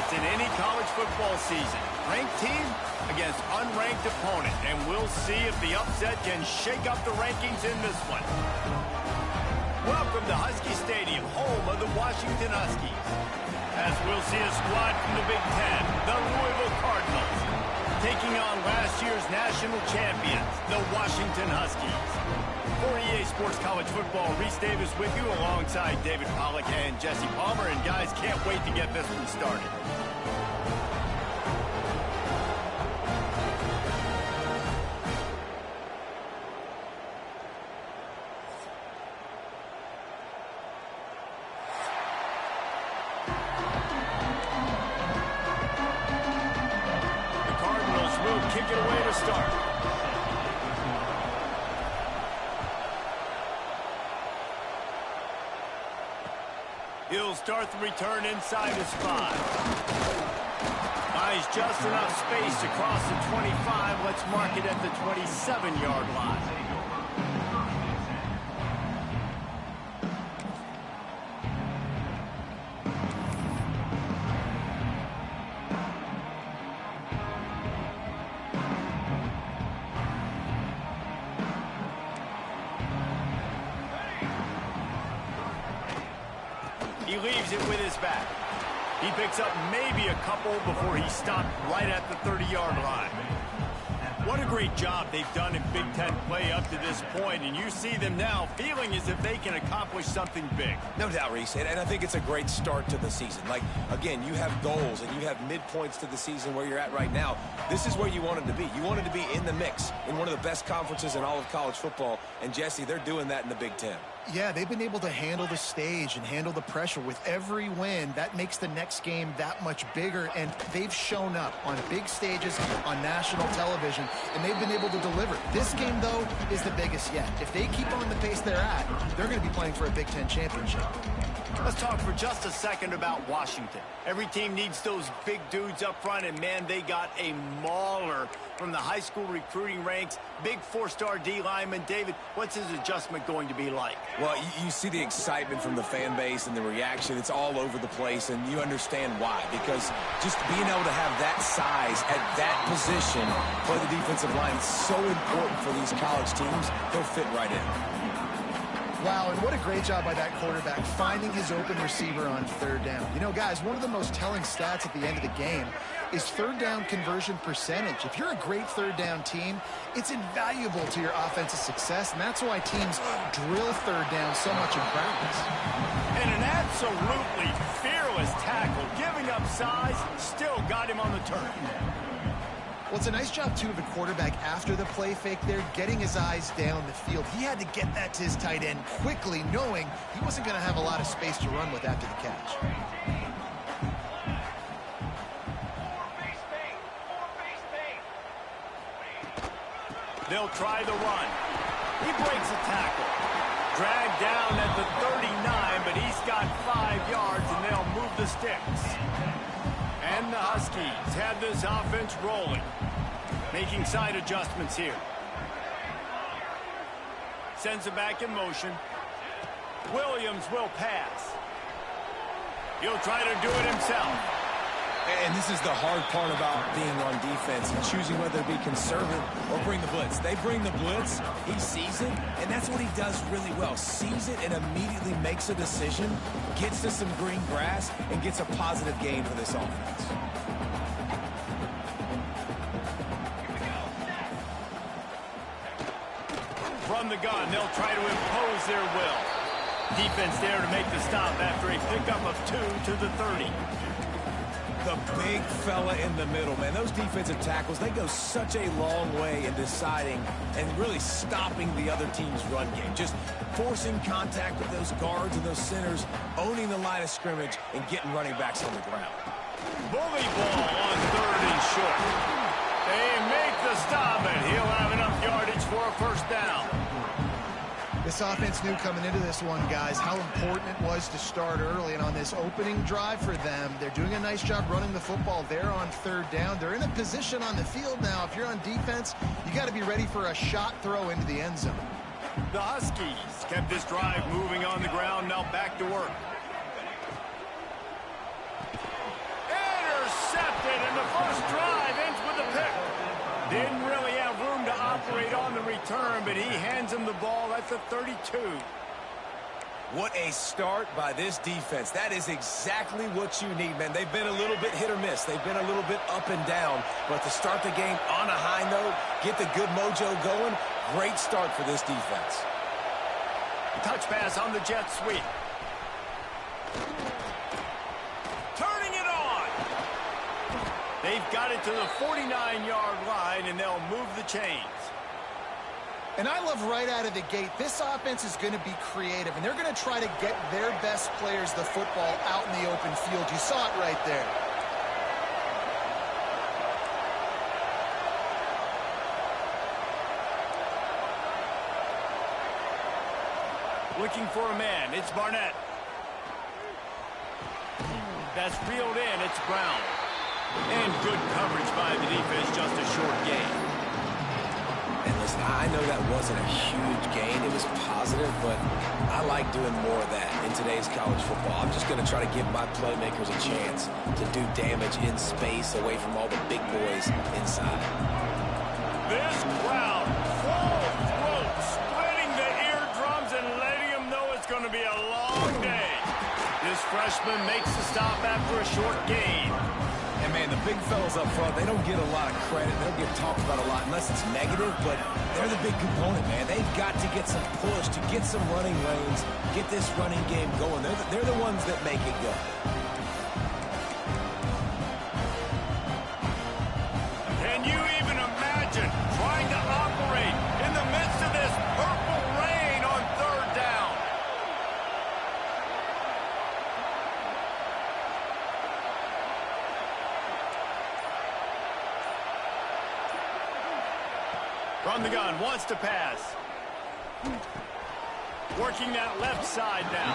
shots in any college football season. Ranked team against unranked opponent. And we'll see if the upset can shake up the rankings in this one. Welcome to Husky Stadium, home of the Washington Huskies. As we'll see a squad from the Big Ten, the Louisville Cardinals, taking on last year's national champions, the Washington Huskies. For EA Sports College Football, Reese Davis with you alongside David Pollack and Jesse Palmer. And guys, can't wait to get this one started. The Cardinals will kick it away to start. He'll start the return inside his 5. Buys just enough space to cross the 25. Let's mark it at the 27-yard line. He leaves it with his back. He picks up maybe a couple before he stopped right at the 30-yard line. What a great job they've done in Big Ten play up to this point, and you see them now feeling as if they can accomplish something big. No doubt, Reese, and I think it's a great start to the season. Like, again, you have goals and you have midpoints to the season where you're at right now. This is where you wanted to be. You wanted to be in the mix in one of the best conferences in all of college football, and Jesse, they're doing that in the Big Ten. Yeah, they've been able to handle the stage and handle the pressure. With every win, that makes the next game that much bigger, and they've shown up on big stages on national television, and they've been able to deliver. This game, though, is the biggest yet. If they keep on the pace they're at, they're going to be playing for a Big Ten championship. Let's talk for just a second about Washington. Every team needs those big dudes up front, and man, they got a mauler from the high school recruiting ranks. Big 4-star D lineman. David, what's his adjustment going to be like? Well, you see the excitement from the fan base and the reaction. It's all over the place, and you understand why. Because just being able to have that size at that position for the defensive line is so important for these college teams. They'll fit right in. Wow, and what a great job by that quarterback finding his open receiver on third down. You know, guys, one of the most telling stats at the end of the game is third down conversion percentage. If you're a great third down team, it's invaluable to your offensive success, and that's why teams drill third down so much in practice. And an absolutely fearless tackle, giving up size, still got him on the turn. Well, it's a nice job, too, of the quarterback after the play fake there, getting his eyes down the field. He had to get that to his tight end quickly, knowing he wasn't going to have a lot of space to run with after the catch. They'll try the run. He breaks a tackle. Dragged down at the 39, but he's got 5 yards, and they'll move the sticks. And the Huskies have this offense rolling, making side adjustments here. Sends it back in motion. Williams will pass. He'll try to do it himself. And this is the hard part about being on defense and choosing whether to be conservative or bring the blitz. They bring the blitz, he sees it, and that's what he does really well. Sees it and immediately makes a decision, gets to some green grass, and gets a positive gain for this offense. From the gun, they'll try to impose their will. Defense there to make the stop after a pickup of 2 to the 30. The big fella in the middle, man. Those defensive tackles, they go such a long way in deciding and really stopping the other team's run game. Just forcing contact with those guards and those centers, owning the line of scrimmage, and getting running backs on the ground. Bully ball on 3rd and short. They make the stop, and he'll have enough yardage for a first down. This offense knew coming into this one, guys, how important it was to start early. And on this opening drive for them, they're doing a nice job running the football there on 3rd down. They're in a position on the field now. If you're on defense, you got to be ready for a shot throw into the end zone. The Huskies kept this drive moving on the ground. Now back to work. return, but he hands him the ball at the 32. What a start by this defense. That is exactly what you need, man. They've been a little bit hit or miss. They've been a little bit up and down. But to start the game on a high note, get the good mojo going, great start for this defense. Touch pass on the jet sweep. Turning it on. They've got it to the 49-yard line, and they'll move the chains. And I love right out of the gate, this offense is going to be creative, and they're going to try to get their best players the football out in the open field. You saw it right there. Looking for a man. It's Barnett. That's reeled in. It's Brown. And good coverage by the defense. Just a short gain. And listen, I know that wasn't a huge gain. It was positive, but I like doing more of that in today's college football. I'm just going to try to give my playmakers a chance to do damage in space away from all the big boys inside. This crowd, full throat, splitting the eardrums and letting them know it's going to be a long day. This freshman makes the stop after a short gain. And, man, the big fellas up front, they don't get a lot of credit. They don't get talked about a lot unless it's negative, but they're the big component, man. They've got to get some push, to get some running lanes, get this running game going. They're the ones that make it go. Can you even imagine trying to operate in the midst of this purple rain on third down? From the gun, wants to pass. Working that left side now.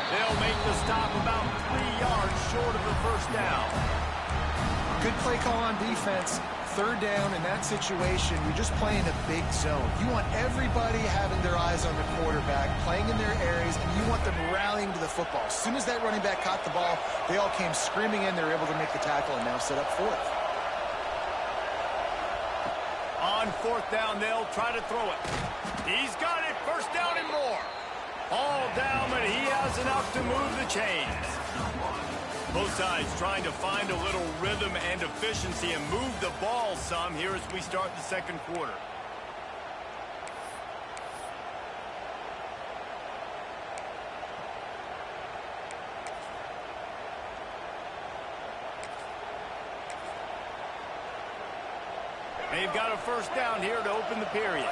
They'll make the stop about 3 yards short of the first down. Good play call on defense. Third down in that situation, you're just playing a big zone. You want everybody having their eyes on the quarterback, playing in their areas, and you want them rallying to the football. As soon as that running back caught the ball, they all came screaming in. They were able to make the tackle and now set up fourth. On fourth down, they'll try to throw it. He's got it. First down and more. All down, but he has enough to move the chains. Both sides trying to find a little rhythm and efficiency and move the ball some here as we start the second quarter. They've got a first down here to open the period.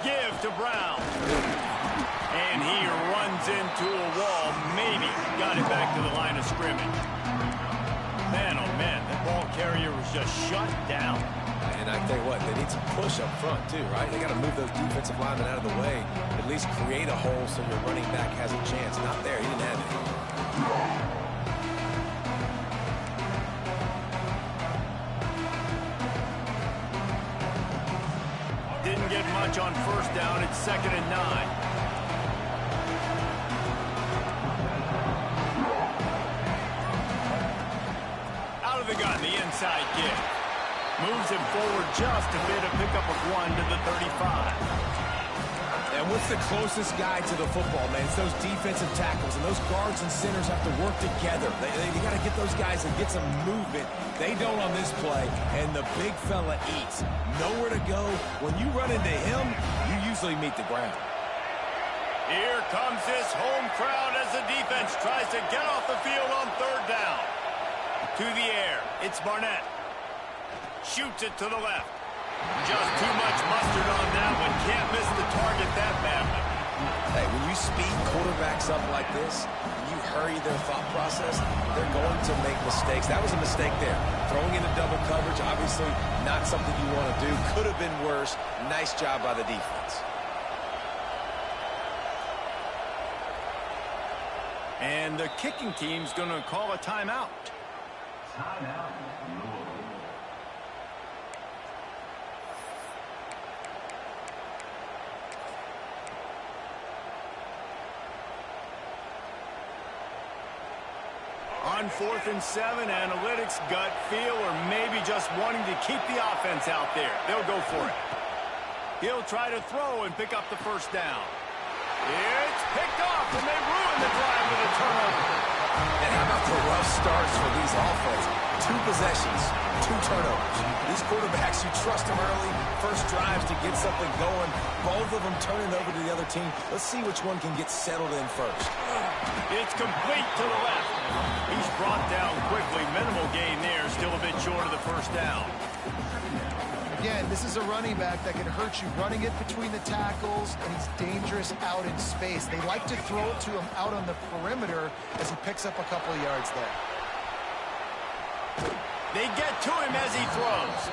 Give to Brown. And he runs into a wall. Maybe got it back to the line of scrimmage. Man, oh man, that ball carrier was just shut down. And I tell you what, they need some push up front too, right? They got to move those defensive linemen out of the way. At least create a hole so your running back has a chance. Not there. He didn't have it. Didn't get much on first down. It's 2nd and 9. Out of the gun, the inside kick. Moves him forward just a bit, a pickup of 1 to the 35. And what's the closest guy to the football, man? It's those defensive tackles, and those guards and centers have to work together. They got to get those guys and get some movement. They don't on this play, and the big fella eats. Nowhere to go. When you run into him, you usually meet the ground. Here comes this home crowd as the defense tries to get off the field on third down. To the air, it's Barnett. Shoots it to the left. Just too much mustard on that one. Can't miss the target that badly. Hey, when you speed quarterbacks up like this, when you hurry their thought process, they're going to make mistakes. That was a mistake there. Throwing into double coverage, obviously not something you want to do. Could have been worse. Nice job by the defense. And the kicking team's going to call a timeout. Timeout. On 4th and 7, analytics, gut feel, or maybe just wanting to keep the offense out there. They'll go for it. He'll try to throw and pick up the first down. It's picked off, and they ruin the drive with a turnover. And how about the rough starts for these offenses? 2 possessions, 2 turnovers. These quarterbacks, you trust them early, first drives to get something going. Both of them turning over to the other team. Let's see which one can get settled in first. It's complete to the left. He's brought down quickly. Minimal gain there, still a bit short of the first down. Again, this is a running back that can hurt you running it between the tackles, and he's dangerous out in space. They like to throw it to him out on the perimeter as he picks up a couple of yards there. They get to him as he throws.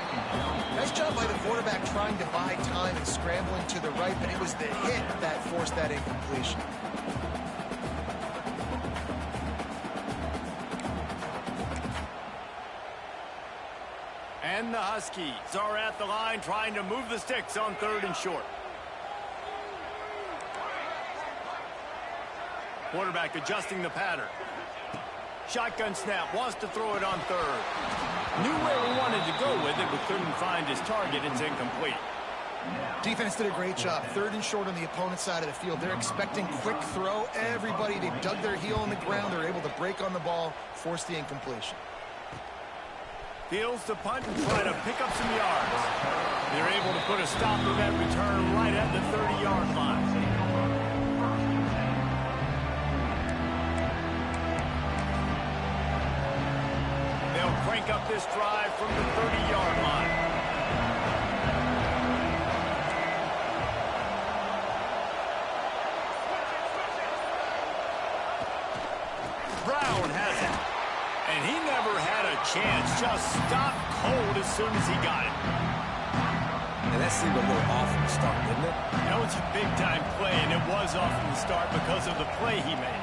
Nice job by the quarterback trying to buy time and scrambling to the right, but it was the hit that forced that incompletion. And the Huskies are at the line trying to move the sticks on 3rd and short. Quarterback adjusting the pattern. Shotgun snap, wants to throw it on 3rd. Knew where he wanted to go with it, but couldn't find his target. It's incomplete. Defense did a great job. 3rd and short on the opponent's side of the field. They're expecting quick throw. Everybody, they dug their heel in the ground. They're able to break on the ball, force the incompletion. Fields to punt and try to pick up some yards. They're able to put a stop to that return right at the 30-yard line. They'll crank up this drive from the 30-yard line. Brown has it. And he never had a chance. Just stopped cold as soon as he got it. And that seemed a little off from the start, didn't it? That was a big-time play, and it was off from the start because of the play he made.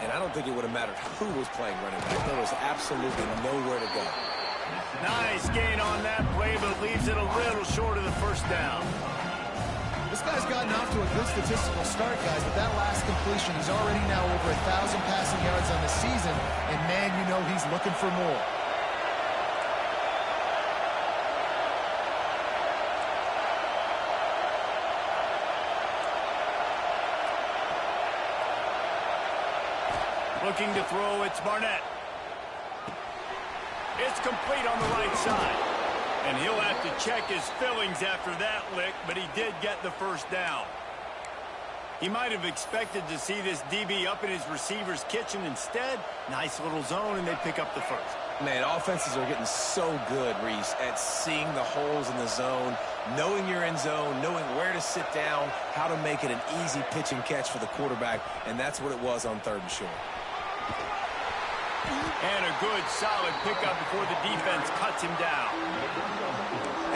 And I don't think it would have mattered who was playing running back. There was absolutely nowhere to go. Nice gain on that play, but leaves it a little short of the first down. This guy's gotten off to a good statistical start, guys, but that last completion, he's already now over 1,000 passing yards on the season, and man, you know he's looking for more. Looking to throw, it's Barnett. It's complete on the right side. And he'll have to check his fillings after that lick, but he did get the first down. He might have expected to see this DB up in his receiver's kitchen. Instead, nice little zone, and they pick up the first. Man, offenses are getting so good, Reese, at seeing the holes in the zone, knowing you're in zone, knowing where to sit down, how to make it an easy pitch and catch for the quarterback, and that's what it was on 3rd and short. And a good, solid pickup before the defense cuts him down.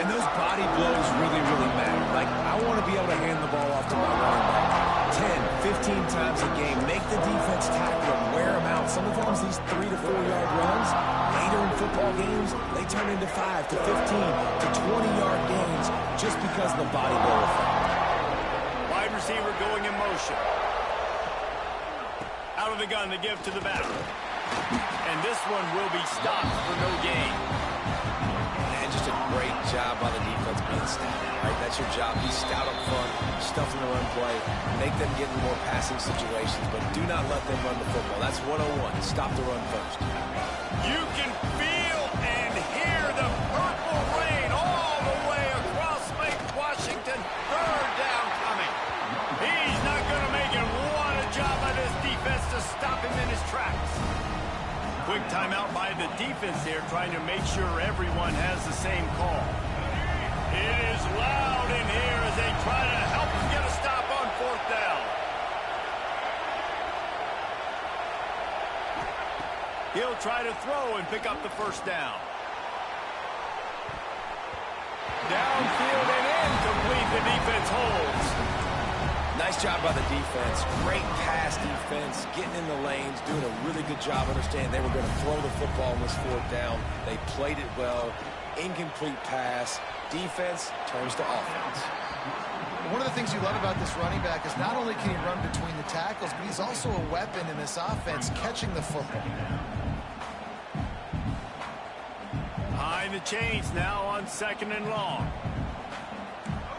And those body blows really, really matter. Like, I want to be able to hand the ball off to my running back 10, 15 times a game. Make the defense tackle them, wear them out. Sometimes these 3 to 4 yard runs, later in football games, they turn into 5 to 15 to 20 yard gains just because of the body blow effect. Wide receiver going in motion. Out of the gun to give to the back. And this one will be stopped for no gain. And just a great job by the defense being stout. Right? That's your job. Be stout up front, stuff in the run play, make them get in more passing situations, but do not let them run the football. That's 101. Stop the run first. You can feel and hear the purple rain all the way across Lake Washington. 3rd down coming. He's not going to make it. What a job by this defense to stop him in his tracks. Quick timeout by the defense there, trying to make sure everyone has the same call. It is loud in here as they try to help him get a stop on 4th down. He'll try to throw and pick up the first down. Downfield and incomplete. The defense holds. Nice job by the defense. Great pass defense, getting in the lanes, doing a really good job understanding they were going to throw the football on this 4th down. They played it well. Incomplete pass. Defense turns to offense. One of the things you love about this running back is not only can he run between the tackles, but he's also a weapon in this offense, catching the football. Running the chains now on 2nd and long.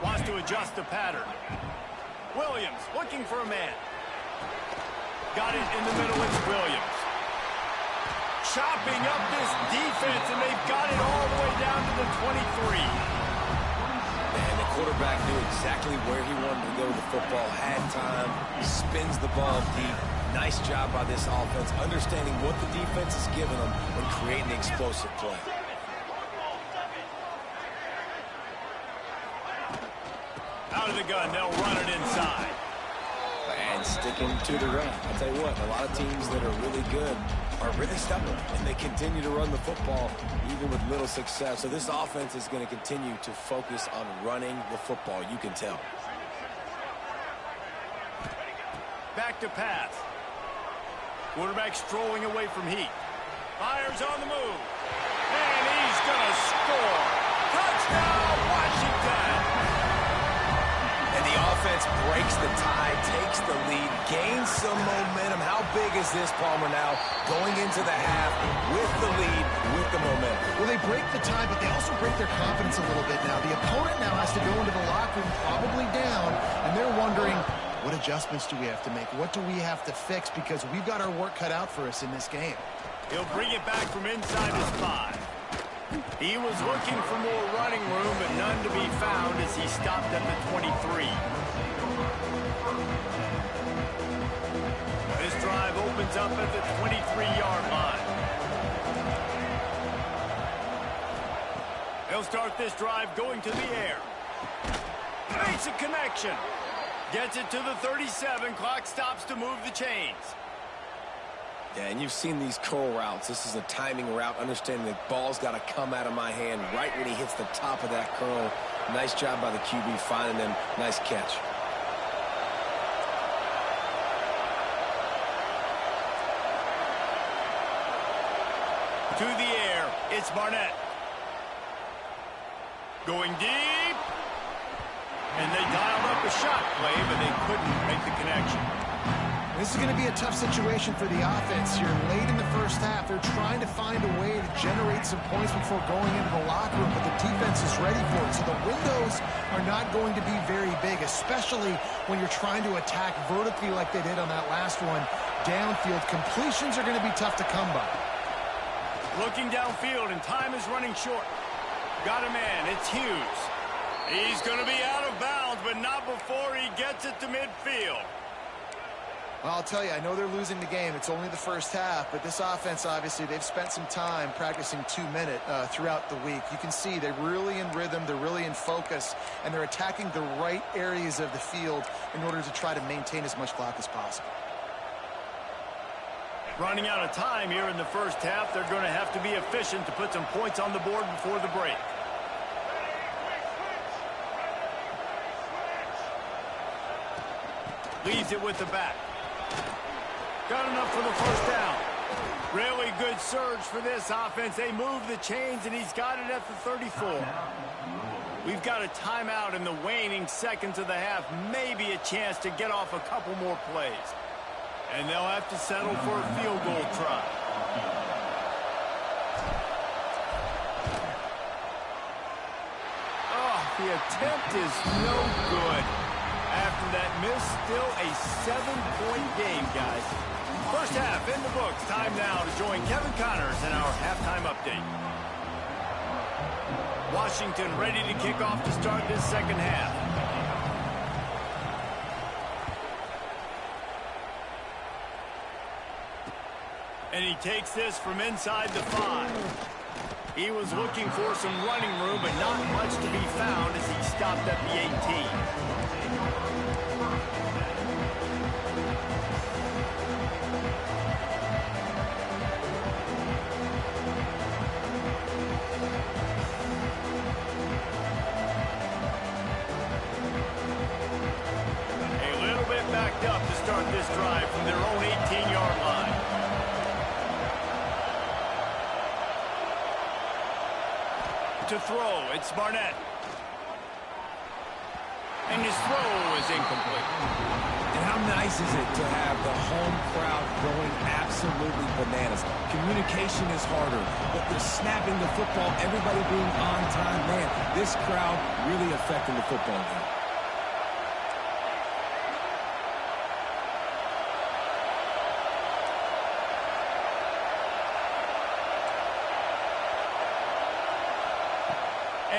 Wants to adjust the pattern. Williams looking for a man. Got it in the middle. It's Williams. Chopping up this defense, and they've got it all the way down to the 23. And the quarterback knew exactly where he wanted to go with the football, had time, spins the ball deep. Nice job by this offense, understanding what the defense is giving them and creating the explosive play. Out of the gun, they'll run it inside. And sticking to the run. I'll tell you what, a lot of teams that are really good are really stubborn, and they continue to run the football even with little success. So this offense is going to continue to focus on running the football, you can tell. Back to pass. Quarterback strolling away from heat. Fires on the move. And he's going to score. Touchdown, Washington! And the offense breaks the tie, takes the lead, gains some momentum. How big is this, Palmer, now going into the half with the lead, with the momentum? Well, they break the tie, but they also break their confidence a little bit now. The opponent now has to go into the locker room probably down, and they're wondering, what adjustments do we have to make? What do we have to fix? Because we've got our work cut out for us in this game. He'll bring it back from inside his 5. He was looking for more running room, but none to be found as he stopped at the 23. This drive opens up at the 23-yard line. He'll start this drive going to the air. Makes a connection. Gets it to the 37. Clock stops to move the chains. Yeah, and you've seen these curl routes. This is a timing route, understanding the ball's got to come out of my hand right when he hits the top of that curl. Nice job by the QB finding them. Nice catch. To the air, it's Barnett. Going deep. And they dialed up a shot play, but they couldn't make the connection. This is going to be a tough situation for the offense here. Late in the first half, they're trying to find a way to generate some points before going into the locker room, but the defense is ready for it. So the windows are not going to be very big, especially when you're trying to attack vertically like they did on that last one. Downfield completions are going to be tough to come by. Looking downfield, and time is running short. Got a man. It's Hughes. He's going to be out of bounds, but not before he gets it to midfield. Well, I'll tell you, I know they're losing the game. It's only the first half, but this offense, obviously, they've spent some time practicing 2-minute throughout the week. You can see they're really in rhythm, they're really in focus, and they're attacking the right areas of the field in order to try to maintain as much clock as possible. Running out of time here in the first half, they're going to have to be efficient to put some points on the board before the break. Leaves it with the back. Got enough for the first down. Really good surge for this offense. They move the chains, and he's got it at the 34. We've got a timeout in the waning seconds of the half. Maybe a chance to get off a couple more plays. And they'll have to settle for a field goal try. Oh, the attempt is no good. After that miss, still a 7-point game, guys. First half in the books. Time now to join Kevin Connors in our halftime update. Washington ready to kick off to start this second half. And he takes this from inside the 5. He was looking for some running room, but not much to be found as he stopped at the 18. A little bit backed up to start this drive from their own 18-yard line. To throw, it's Barnett. And his throw is incomplete. And how nice is it to have the home crowd going absolutely bananas? Communication is harder, but they're snapping the football, everybody being on time. Man, this crowd really affecting the football game.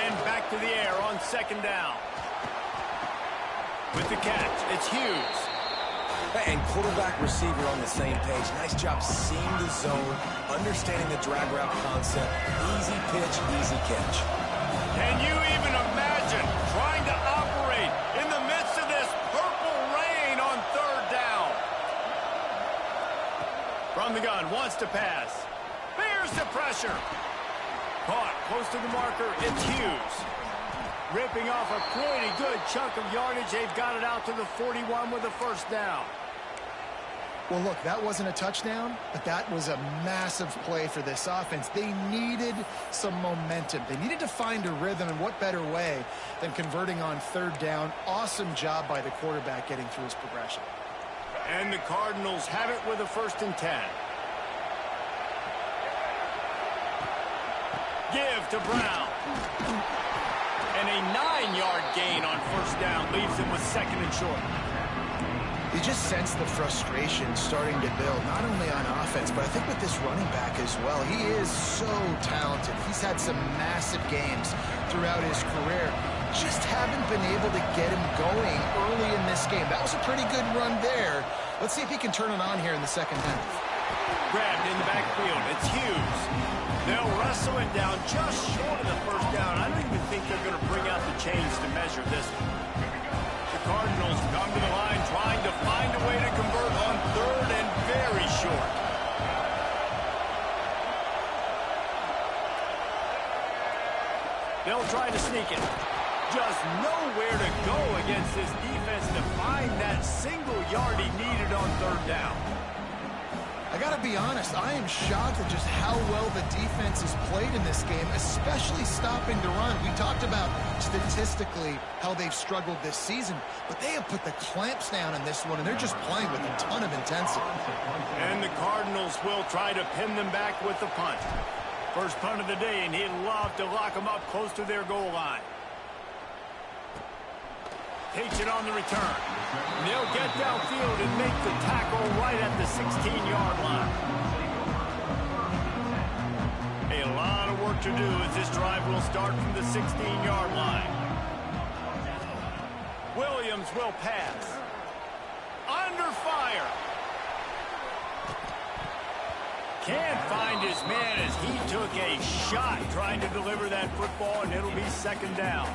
And back to the air on second down. With the catch, it's Hughes. And quarterback receiver on the same page. Nice job seeing the zone, understanding the drag route concept. Easy pitch, easy catch. Can you even imagine trying to operate in the midst of this purple rain on third down? From the gun, wants to pass. Bears the pressure. Caught close to the marker, it's Hughes. Ripping off a pretty good chunk of yardage. They've got it out to the 41 with a first down. Well, look, that wasn't a touchdown, but that was a massive play for this offense. They needed some momentum. They needed to find a rhythm, and what better way than converting on third down. Awesome job by the quarterback getting through his progression. And the Cardinals have it with a 1st and 10. Give to Brown. And a 9-yard gain on first down leaves him with 2nd and short. You just sense the frustration starting to build, not only on offense, but I think with this running back as well. He is so talented. He's had some massive games throughout his career. Just haven't been able to get him going early in this game. That was a pretty good run there. Let's see if he can turn it on here in the second half. Grabbed in the backfield. It's Hughes. They'll wrestle it down just short of the first down. I don't even think they're going to bring out the chains to measure this one. The Cardinals come to the line trying to find a way to convert on third and very short. They'll try to sneak it. Just nowhere to go against this defense to find that single yard he needed on third down. I got to be honest, I am shocked at just how well the defense has played in this game, especially stopping the run. We talked about statistically how they've struggled this season, but they have put the clamps down in this one, and they're just playing with a ton of intensity. And the Cardinals will try to pin them back with the punt. First punt of the day, and he'd love to lock them up close to their goal line. Takes it on the return. And they'll get downfield and make the tackle right at the 16-yard line. A lot of work to do as this drive will start from the 16-yard line. Williams will pass. Under fire. Can't find his man as he took a shot trying to deliver that football, and it'll be 2nd down.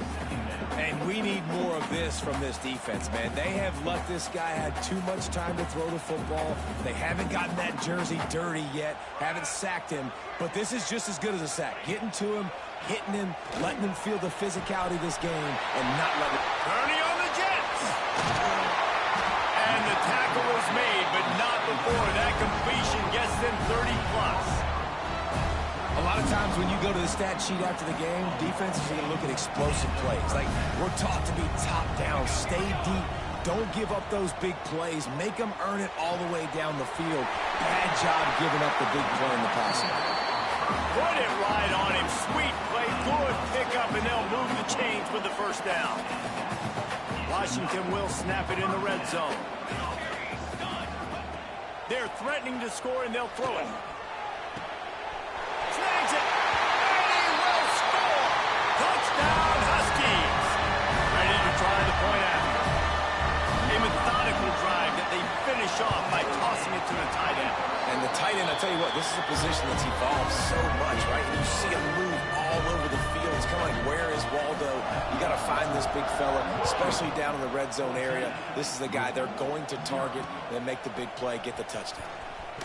And we need more of this from this defense, man. They have let this guy have too much time to throw the football. They haven't gotten that jersey dirty yet, haven't sacked him. But this is just as good as a sack. Getting to him, hitting him, letting him feel the physicality of this game, and not letting it. Bernie on the Jets. And the tackle was made, but not before that completion gets them 30+. A lot of times when you go to the stat sheet after the game, defenses are going to look at explosive plays. Like, we're taught to be top down, stay deep, don't give up those big plays, make them earn it all the way down the field. Bad job giving up the big play in the passing. Put it right on him. Sweet play, good pickup, and they'll move the chains with the first down. Washington will snap it in the red zone. They're threatening to score, and they'll throw it. Snags it, and he will score! Touchdown, Huskies! Ready to try the point after. A methodical drive that they finish off by tossing it to the tight end. And the tight end, I tell you what, this is a position that's evolved so much, right? You see him move all over the field. It's kind of like, where is Waldo? You got to find this big fella, especially down in the red zone area. This is the guy they're going to target and make the big play, get the touchdown.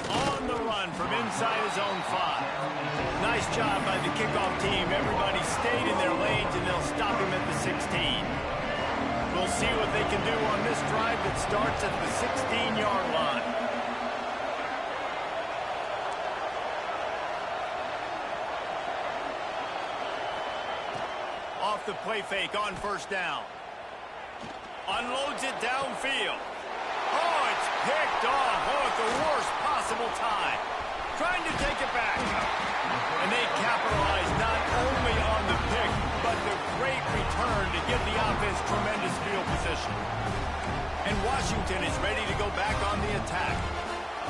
On the run from inside his own 5. Nice job by the kickoff team. Everybody stayed in their lanes, and they'll stop him at the 16. We'll see what they can do on this drive that starts at the 16-yard line. Off the play fake on first down. Unloads it downfield. Oh, it's picked off. Oh, at the worst possible time. Trying to take it back. And they capitalize not only on the pick, but the great return to give the offense tremendous field position. And Washington is ready to go back on the attack.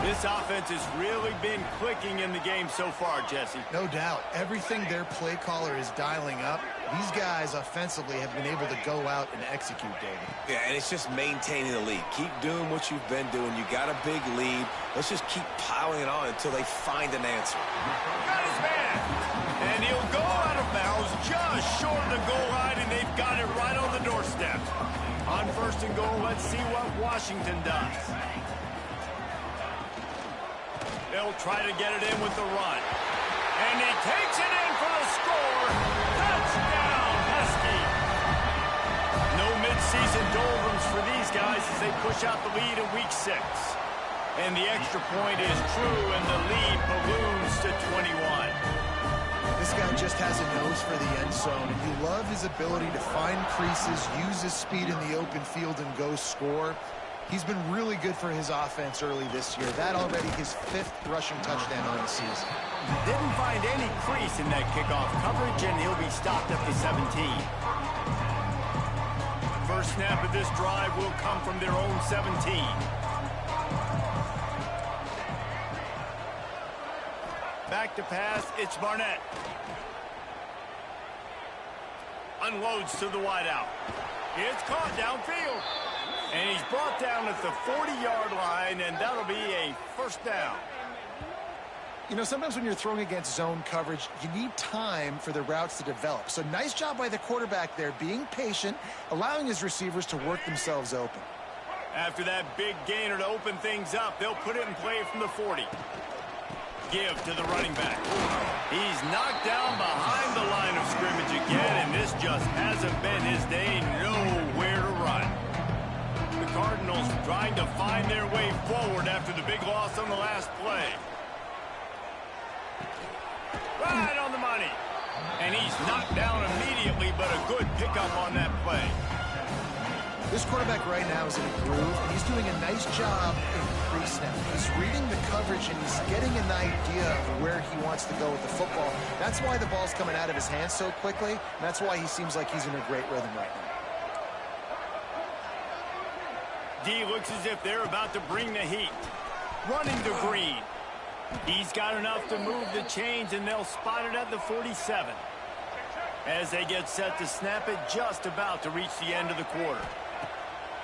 This offense has really been clicking in the game so far, Jesse. No doubt. Everything their play caller is dialing up, these guys offensively have been able to go out and execute, David. Yeah, and it's just maintaining the lead. Keep doing what you've been doing. You got a big lead. Let's just keep piling it on until they find an answer. Got his man. And he'll go out of bounds just short of the goal line, and they've got it right on the doorstep. On first and goal, let's see what Washington does. They'll try to get it in with the run. And he takes it in for the score. Touchdown, Husky. No midseason doldrums for these guys as they push out the lead in week 6. And the extra point is true, and the lead balloons to 21. This guy just has a nose for the end zone, and you love his ability to find creases, use his speed in the open field, and go score. He's been really good for his offense early this year. That already his 5th rushing touchdown on the season. Didn't find any crease in that kickoff coverage, and he'll be stopped at the 17. First snap of this drive will come from their own 17. Back to pass, it's Barnett. Unloads to the wideout. It's caught downfield. And he's brought down at the 40-yard line, and that'll be a first down. You know, sometimes when you're throwing against zone coverage, you need time for the routes to develop. So nice job by the quarterback there, being patient, allowing his receivers to work themselves open. After that big gainer to open things up, they'll put it in play from the 40. Give to the running back. He's knocked down behind the line of scrimmage again, and this just hasn't been his day. Nowhere to run. The Cardinals trying to find their way forward after the big loss on the last play. Right on the money. And he's knocked down immediately, but a good pickup on that play. This quarterback right now is in a groove, and he's doing a nice job in pre-snap. He's reading the coverage, and he's getting an idea of where he wants to go with the football. That's why the ball's coming out of his hands so quickly, and that's why he seems like he's in a great rhythm right now. D looks as if they're about to bring the heat. Running to Green. He's got enough to move the chains, and they'll spot it at the 47. As they get set to snap it, just about to reach the end of the quarter.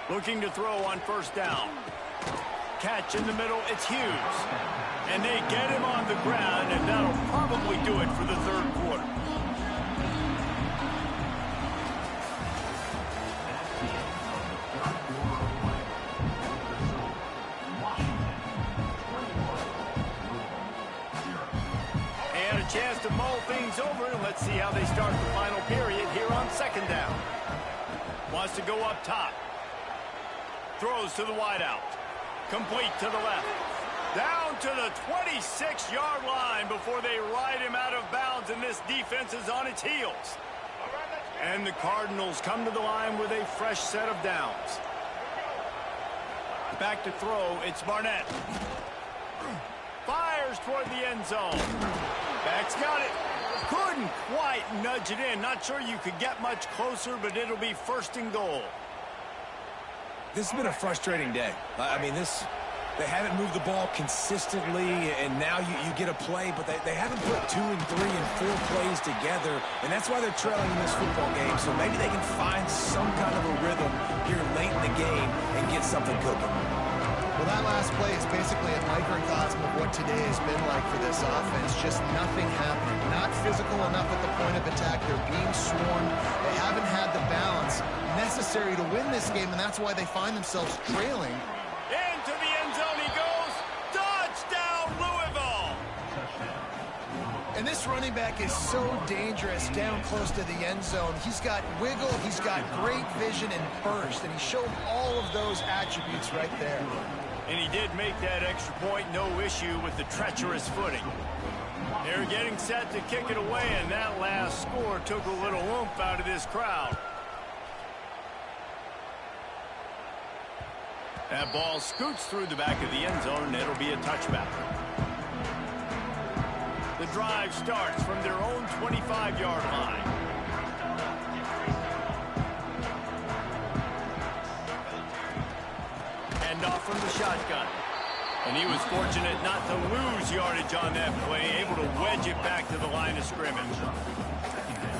Looking to throw on first down. Catch in the middle, it's Hughes. And they get him on the ground, and that'll probably do it for the third quarter. And a chance to mull things over, and let's see how they start the final period here on second down. Wants to go up top. Throws to the wideout. Complete to the left. Down to the 26-yard line before they ride him out of bounds, and this defense is on its heels. And the Cardinals come to the line with a fresh set of downs. Back to throw, it's Barnett. Fires toward the end zone. Back's got it. Couldn't quite nudge it in. Not sure you could get much closer, but it'll be first and goal. This has been a frustrating day. I mean, they haven't moved the ball consistently, and now you get a play, but they haven't put 2 and 3 and 4 plays together, and that's why they're trailing in this football game. So maybe they can find some kind of a rhythm here late in the game and get something cooking. Well, that last play is basically a microcosm of what today has been like for this offense. Just nothing happening. Not physical enough at the point of attack. They're being swarmed. They haven't had the balance necessary to win this game, and that's why they find themselves trailing. Into the end zone he goes. Touchdown, Louisville! And this running back is so dangerous down close to the end zone. He's got wiggle, he's got great vision and burst, and he showed all of those attributes right there. And he did make that extra point, no issue with the treacherous footing. They're getting set to kick it away, and that last score took a little oomph out of this crowd. That ball scoots through the back of the end zone, and it'll be a touchback. The drive starts from their own 25-yard line. Hand off from the shotgun. And he was fortunate not to lose yardage on that play, able to wedge it back to the line of scrimmage.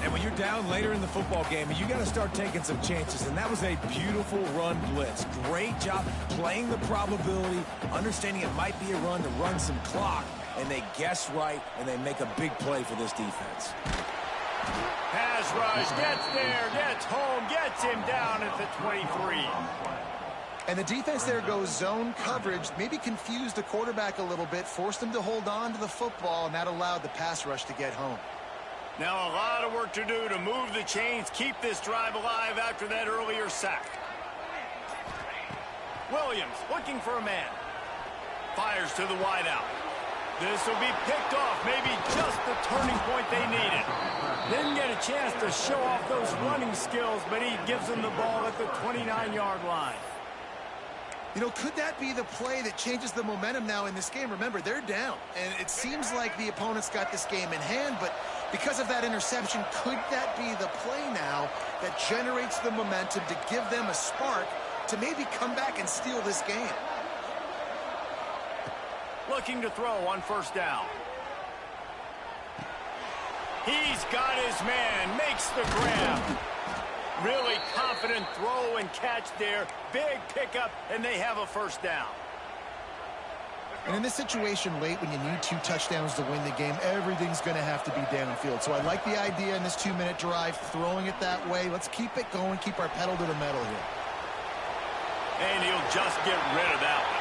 And when you're down later in the football game, you got to start taking some chances. And that was a beautiful run blitz. Great job playing the probability, understanding it might be a run to run some clock. And they guess right, and they make a big play for this defense. Pass rush, gets there, gets home, gets him down at the 23. And the defense there goes zone coverage, maybe confused the quarterback a little bit, forced him to hold on to the football, and that allowed the pass rush to get home. Now a lot of work to do to move the chains, keep this drive alive after that earlier sack. Williams looking for a man. Fires to the wideout. This will be picked off, maybe just the turning point they needed. Didn't get a chance to show off those running skills, but he gives them the ball at the 29-yard line. You know, could that be the play that changes the momentum now in this game? Remember, they're down, and it seems like the opponent's got this game in hand, but because of that interception, could that be the play now that generates the momentum to give them a spark to maybe come back and steal this game? Looking to throw on first down. He's got his man, makes the grab. Really confident throw and catch there. Big pickup, and they have a first down. And in this situation late, when you need 2 touchdowns to win the game, everything's going to have to be downfield. So I like the idea in this 2-minute drive, throwing it that way. Let's keep it going, keep our pedal to the metal here. And he'll just get rid of that one.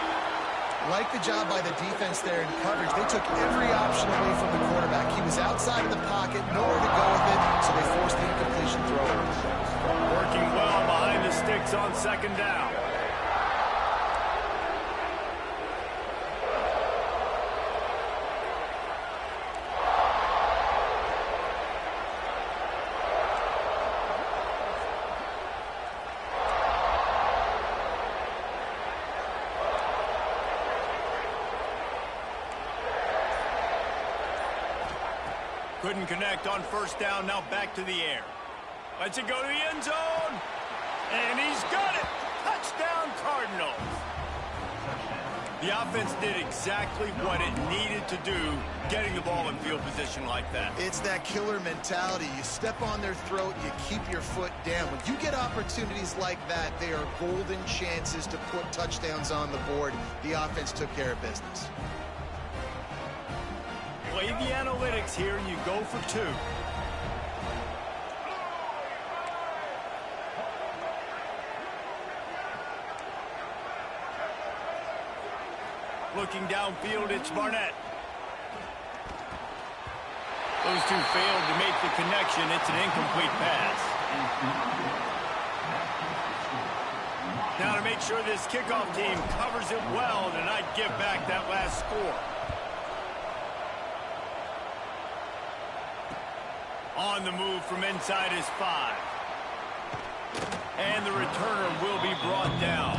Like the job by the defense there in coverage. They took every option away from the quarterback. He was outside of the pocket, nowhere to go with it, so they forced the incompletion throw. Working well behind the sticks on second down. Couldn't connect on first down, now back to the air. Lets it go to the end zone. And he's got it. Touchdown, Cardinals. The offense did exactly what it needed to do, getting the ball in field position like that. It's that killer mentality. You step on their throat, you keep your foot down. When you get opportunities like that, they are golden chances to put touchdowns on the board. The offense took care of business. Play the analytics here, you go for 2. Looking downfield, it's Barnett. Those two failed to make the connection. It's an incomplete pass. Now to make sure this kickoff team covers it well to not give back that last score. On the move from inside his 5. And the returner will be brought down.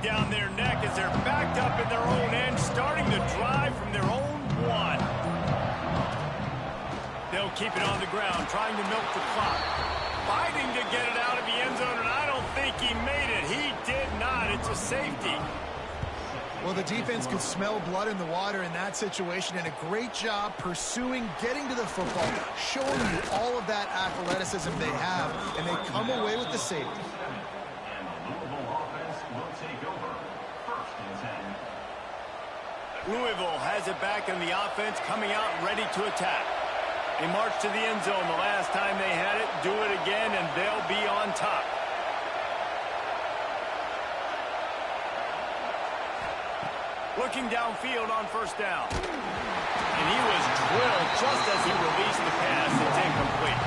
Down their neck as they're backed up in their own end, starting the drive from their own 1. They'll keep it on the ground, trying to milk the clock. Fighting to get it out of the end zone, and I don't think he made it. He did not. It's a safety. Well, the defense could smell blood in the water in that situation, and a great job pursuing, getting to the football, showing you all of that athleticism they have, and they come away with the safety. Louisville has it back in the offense, coming out ready to attack. They march to the end zone the last time they had it, do it again, and they'll be on top. Looking downfield on first down. And he was drilled just as he released the pass. It's incomplete.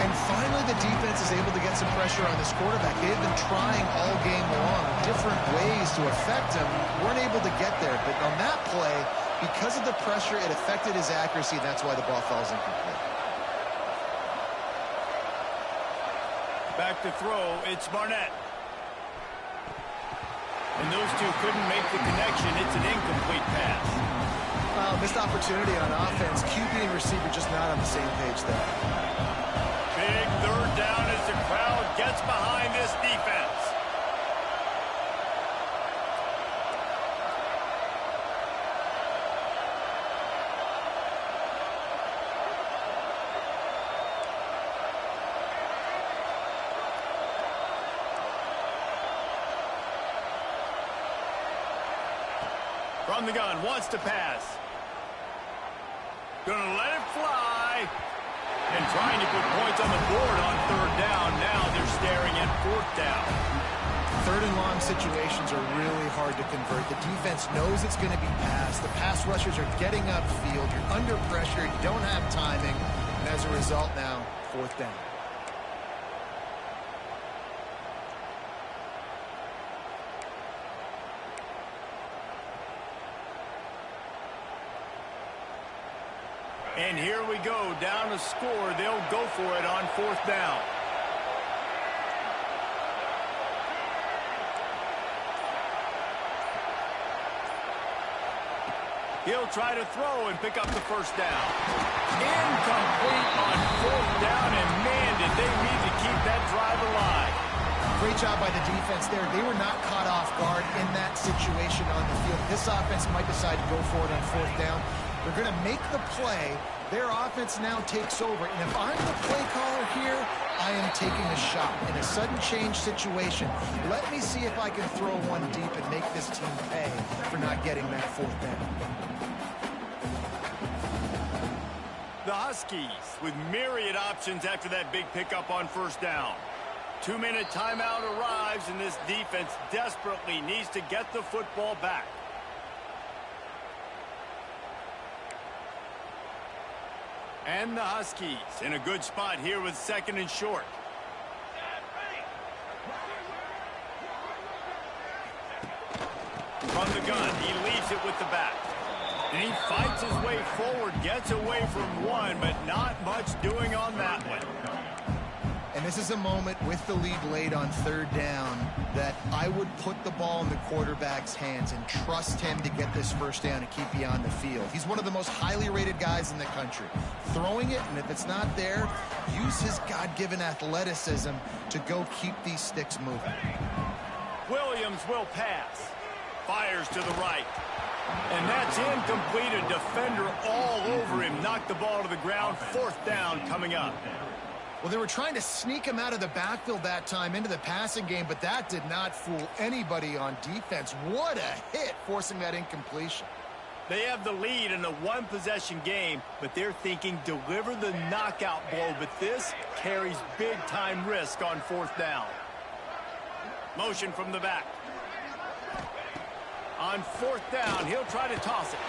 And finally, the defense is able to get some pressure on this quarterback. They've been trying all game long, different ways to affect him. Weren't able to get there. But on that play, because of the pressure, it affected his accuracy. That's why the ball falls incomplete. Back to throw, it's Barnett. And those two couldn't make the connection. It's an incomplete pass. Missed opportunity on offense. QB and receiver just not on the same page there. Big third down as the crowd gets behind this defense. From the gun, wants to pass. Gonna let it fly. And trying to put points on the board on third down. Now they're staring at fourth down. Third and long situations are really hard to convert. The defense knows it's going to be passed. The pass rushers are getting upfield. You're under pressure. You don't have timing. And as a result now, fourth down. And here we go, down to score. They'll go for it on fourth down. He'll try to throw and pick up the first down. Incomplete on fourth down, and man, did they need to keep that drive alive. Great job by the defense there. They were not caught off guard in that situation on the field. This offense might decide to go for it on fourth down. They're going to make the play. Their offense now takes over. And if I'm the play caller here, I am taking a shot in a sudden change situation. Let me see if I can throw one deep and make this team pay for not getting that fourth down. The Huskies with myriad options after that big pickup on first down. 2-minute timeout arrives, and this defense desperately needs to get the football back. And the Huskies in a good spot here with second and short. From the gun, he leaves it with the back. And he fights his way forward, gets away from one, but not much doing on that one. And this is a moment with the lead late on third down that I would put the ball in the quarterback's hands and trust him to get this first down and keep you on the field. He's one of the most highly rated guys in the country. Throwing it, and if it's not there, use his God-given athleticism to go keep these sticks moving. Williams will pass. Fires to the right. And that's incomplete. A defender all over him. Knocked the ball to the ground. Fourth down coming up. Well, they were trying to sneak him out of the backfield that time into the passing game, but that did not fool anybody on defense. What a hit, forcing that incompletion. They have the lead in a one-possession game, but they're thinking deliver the knockout blow, but this carries big-time risk on fourth down. Motion from the back. On fourth down, he'll try to toss it.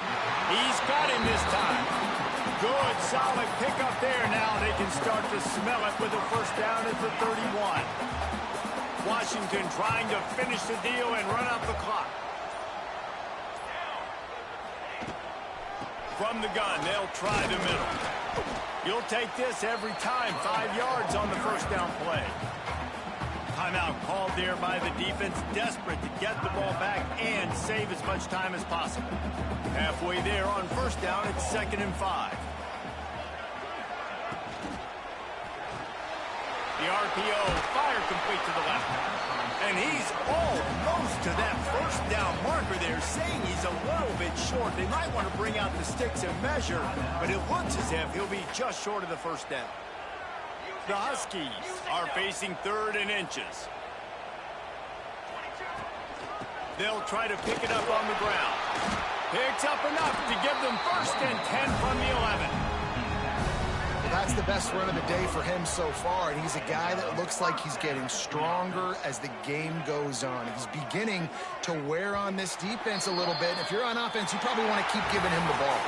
He's got him this time. Good, solid pickup there. Now they can start to smell it with a first down at the 31. Washington trying to finish the deal and run out the clock. From the gun, they'll try the middle. You'll take this every time. 5 yards on the first down play. Timeout called there by the defense, desperate to get the ball back and save as much time as possible. Halfway there on first down, it's 2nd and 5. The RPO, fire complete to the left. And he's almost to that first down marker there, saying he's a little bit short. They might want to bring out the sticks and measure, but it looks as if he'll be just short of the first down. The Huskies are facing 3rd and inches. They'll try to pick it up on the ground. Picks up enough to give them 1st and 10 from the 11. Well, that's the best run of the day for him so far, and he's a guy that looks like he's getting stronger as the game goes on. He's beginning to wear on this defense a little bit. If you're on offense, you probably want to keep giving him the ball.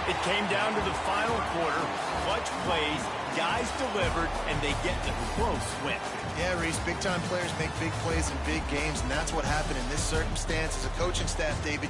It came down to the final quarter. Clutch plays, guys delivered, and they get the close win. Yeah, Reese, big-time players make big plays in big games, and that's what happened in this circumstance. As a coaching staff, David,